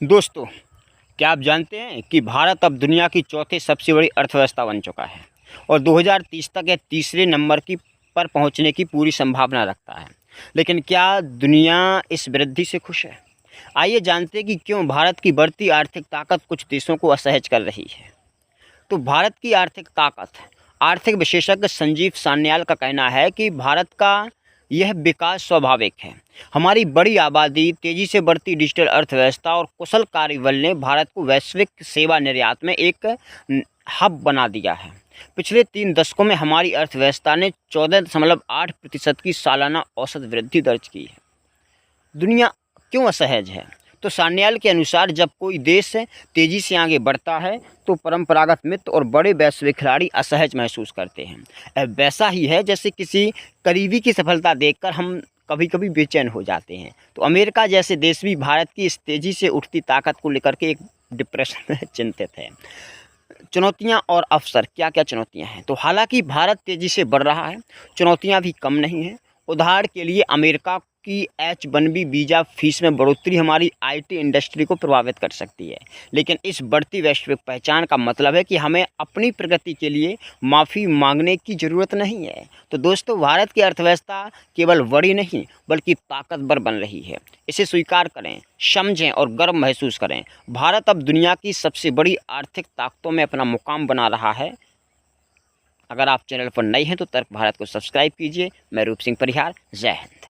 दोस्तों, क्या आप जानते हैं कि भारत अब दुनिया की चौथी सबसे बड़ी अर्थव्यवस्था बन चुका है और 2030 तक यह तीसरे नंबर की पर पहुंचने की पूरी संभावना रखता है। लेकिन क्या दुनिया इस वृद्धि से खुश है? आइए जानते हैं कि क्यों भारत की बढ़ती आर्थिक ताकत कुछ देशों को असहज कर रही है। तो भारत की आर्थिक ताकत, आर्थिक विशेषज्ञ संजीव सान्याल का कहना है कि भारत का यह विकास स्वाभाविक है। हमारी बड़ी आबादी, तेजी से बढ़ती डिजिटल अर्थव्यवस्था और कुशल कार्यबल ने भारत को वैश्विक सेवा निर्यात में एक हब बना दिया है। पिछले 3 दशकों में हमारी अर्थव्यवस्था ने 14.8% की सालाना औसत वृद्धि दर्ज की है। दुनिया क्यों असहज है? तो सान्याल के अनुसार जब कोई देश तेज़ी से आगे बढ़ता है तो परंपरागत मित्र और बड़े वैश्विक खिलाड़ी असहज महसूस करते हैं। वैसा ही है जैसे किसी करीबी की सफलता देखकर हम कभी कभी बेचैन हो जाते हैं। तो अमेरिका जैसे देश भी भारत की इस तेज़ी से उठती ताकत को लेकर के एक डिप्रेशन में चिंतित है। चुनौतियां और अवसर, क्या क्या चुनौतियां हैं? तो हालांकि भारत तेज़ी से बढ़ रहा है, चुनौतियां भी कम नहीं हैं। उदाहरण के लिए अमेरिका की H-1B वीज़ा फीस में बढ़ोतरी हमारी IT इंडस्ट्री को प्रभावित कर सकती है। लेकिन इस बढ़ती वैश्विक पहचान का मतलब है कि हमें अपनी प्रगति के लिए माफ़ी मांगने की ज़रूरत नहीं है। तो दोस्तों, भारत की अर्थव्यवस्था केवल बड़ी नहीं बल्कि ताकतवर बन रही है। इसे स्वीकार करें, समझें और गर्व महसूस करें। भारत अब दुनिया की सबसे बड़ी आर्थिक ताकतों में अपना मुकाम बना रहा है। अगर आप चैनल पर नए हैं तो तर्क भारत को सब्सक्राइब कीजिए। मैं रूप सिंह परिहार, जय हिंद।